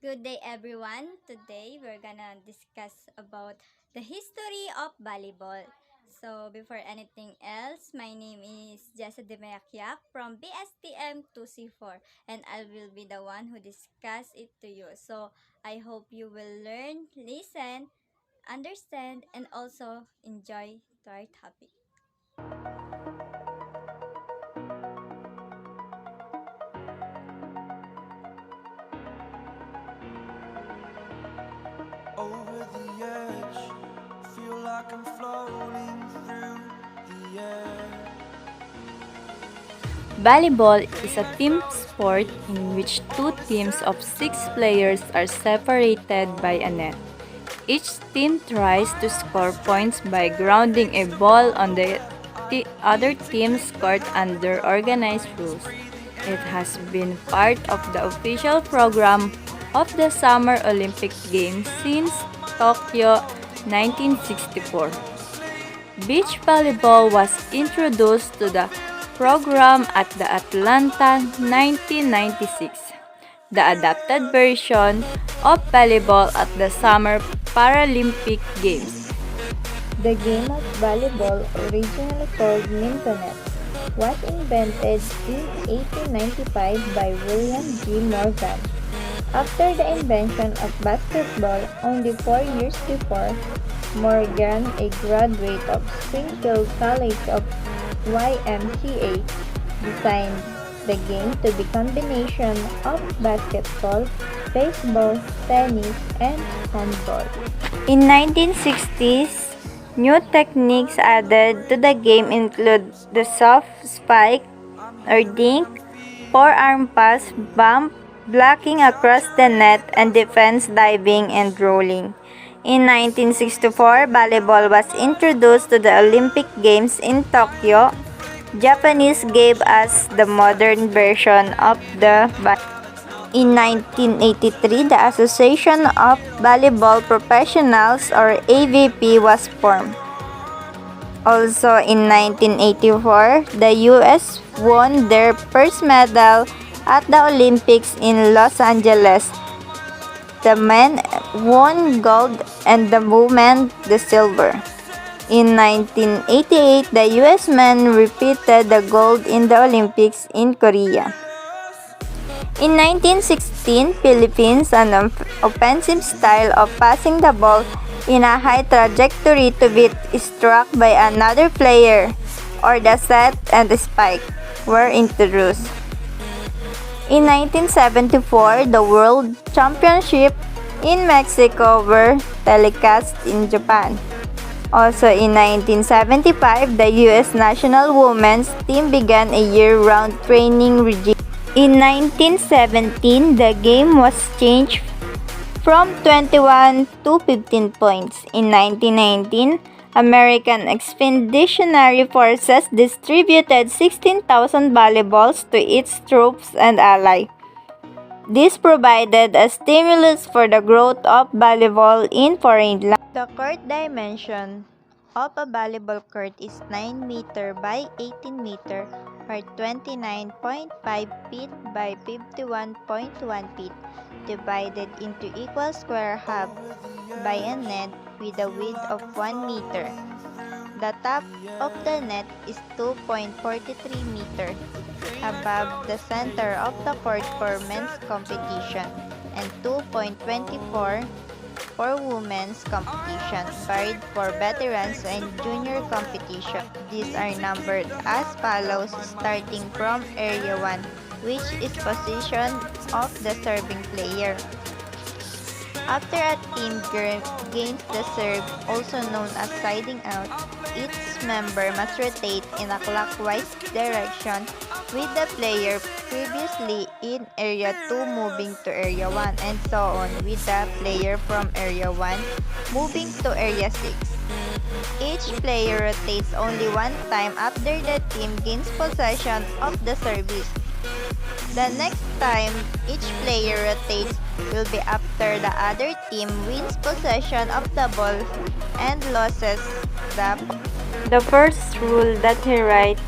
Good day everyone. Today we're gonna discuss about the history of volleyball. So before anything else, my name is Jessa Demayakyak from BSTM 2C4 and I will be the one who discuss it to you. So I hope you will learn, listen, understand and also enjoy to our topic. Over the edge, feel like I'm floating through the air. Volleyball is a team sport in which two teams of 6 players are separated by a net. Each team tries to score points by grounding a ball on the other team's court under organized rules. It has been part of the official program of the Summer Olympic Games since Tokyo 1964. Beach volleyball was introduced to the program at the Atlanta 1996, the adapted version of volleyball at the Summer Paralympic Games. The game of volleyball, originally called mintonet, was invented in 1895 by William G. Morgan. After the invention of basketball only 4 years before, Morgan, a graduate of Springfield College of YMCA, designed the game to be a combination of basketball, baseball, tennis, and handball. In 1960s, new techniques added to the game include the soft spike or dink, forearm pass, bump, blocking across the net, and defense diving and rolling. In 1964, volleyball was introduced to the Olympic Games in Tokyo. Japanese gave us the modern version of the In 1983, the Association of Volleyball Professionals or AVP was formed. Also in 1984, the US won their first medal at the Olympics in Los Angeles. The men won gold and the women the silver. In 1988, the US men repeated the gold in the Olympics in Korea. In 1916, Philippines an offensive style of passing the ball in a high trajectory to be struck by another player, or the set and the spike, were introduced. In 1974, the World Championship in Mexico were telecast in Japan. Also in 1975, the U.S. national women's team began a year-round training regime. In 1917, the game was changed from 21 to 15 points. In 1919, American Expeditionary Forces distributed 16,000 volleyballs to its troops and allies. This provided a stimulus for the growth of volleyball in foreign lands. The court dimension of a volleyball court is 9 meter by 18 meter or 29.5 feet by 51.1 feet, divided into equal square half by a net with a width of 1 meter. The top of the net is 2.43 meters above the center of the court for men's competition and 2.24 for women's competition, varied for veterans and junior competition. These are numbered as follows starting from Area 1, which is position of the serving player. After a team gains the serve, also known as siding out, each member must rotate in a clockwise direction with the player previously in Area 2 moving to Area 1 and so on with the player from Area 1 moving to Area 6. Each player rotates only one time after the team gains possession of the service. The next time each player rotates will be after the other team wins possession of the ball and loses the ball. The first rule that he writes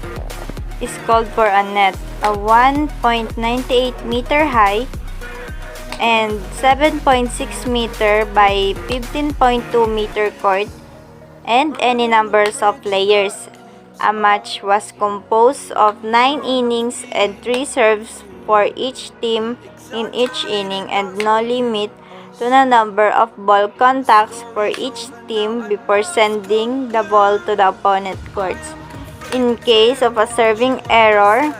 is called for a net, a 1.98 meter high and 7.6 meter by 15.2 meter court and any numbers of players. A match was composed of 9 innings and 3 serves for each team in each inning and no limit to the number of ball contacts for each team before sending the ball to the opponent courts. In case of a serving error,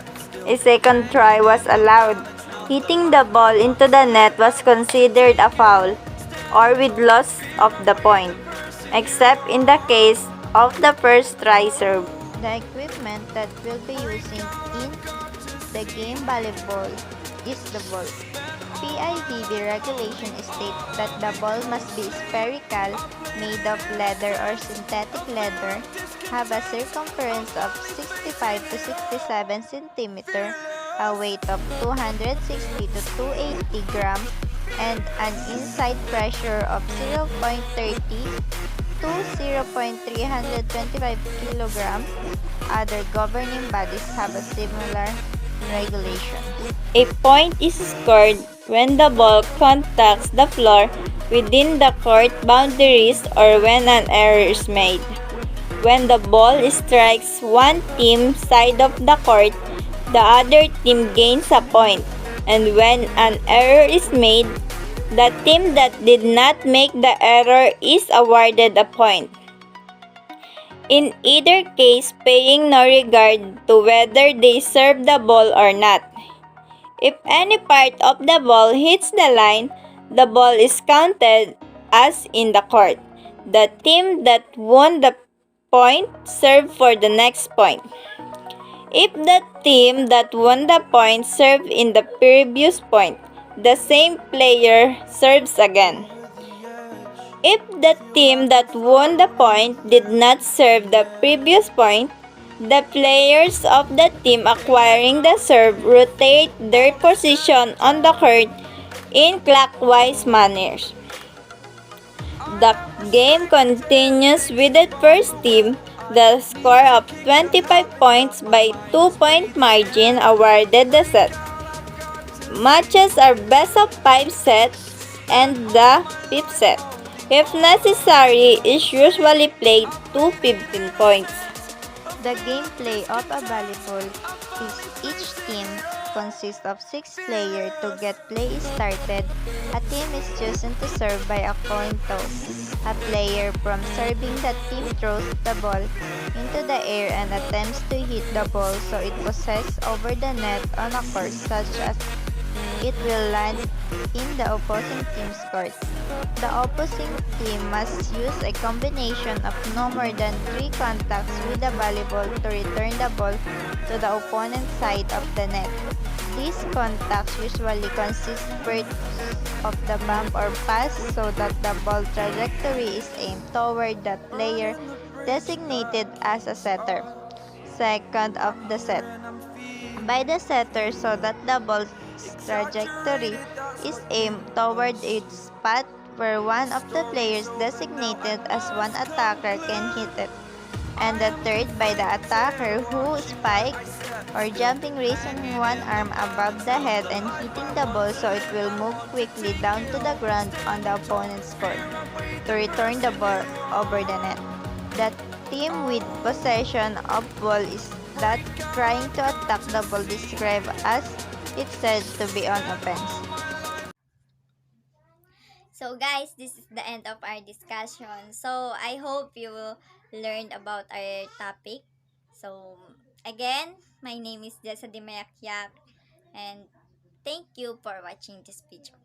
a second try was allowed. Hitting the ball into the net was considered a foul or with loss of the point, except in the case of the first try serve. The equipment that we'll be using in the game volleyball is the ball. PIVB regulation states that the ball must be spherical, made of leather or synthetic leather, have a circumference of 65 to 67 cm, a weight of 260 to 280 grams, and an inside pressure of 0.30 to 0.325 kg. Other governing bodies have a similar regulation. A point is scored when the ball contacts the floor within the court boundaries or when an error is made. When the ball strikes one team side of the court, the other team gains a point, and when an error is made, the team that did not make the error is awarded a point. In either case, paying no regard to whether they serve the ball or not. If any part of the ball hits the line, the ball is counted as in the court. The team that won the point serve for the next point. If the team that won the point served in the previous point, the same player serves again. If the team that won the point did not serve the previous point, the players of the team acquiring the serve rotate their position on the court in clockwise manners. The game continues with the first team, the score of 25 points by 2-point margin awarded the set. Matches are best of 5 sets and the 5th set, if necessary, is usually played to 15 points. The gameplay of a volleyball is each team consists of 6 players. To get play started, a team is chosen to serve by a coin toss. A player from serving the team throws the ball into the air and attempts to hit the ball so it passes over the net on a course such as it will land in the opposing team's court. The opposing team must use a combination of no more than 3 contacts with the volleyball to return the ball to the opponent's side of the net. These contacts usually consist first of the bump or pass so that the ball trajectory is aimed toward the player designated as a setter. Second of the set by the setter so that the ball's trajectory is aimed toward its spot where one of the players designated as one attacker can hit it, and the third by the attacker who spikes or jumping raising one arm above the head and hitting the ball so it will move quickly down to the ground on the opponent's court to return the ball over the net. The team with possession of ball is that trying to attack the ball described as it's said to be on offense. So guys, this is the end of our discussion. So I hope you learned about our topic. So again, my name is Jessa Dimayakyap and thank you for watching this video.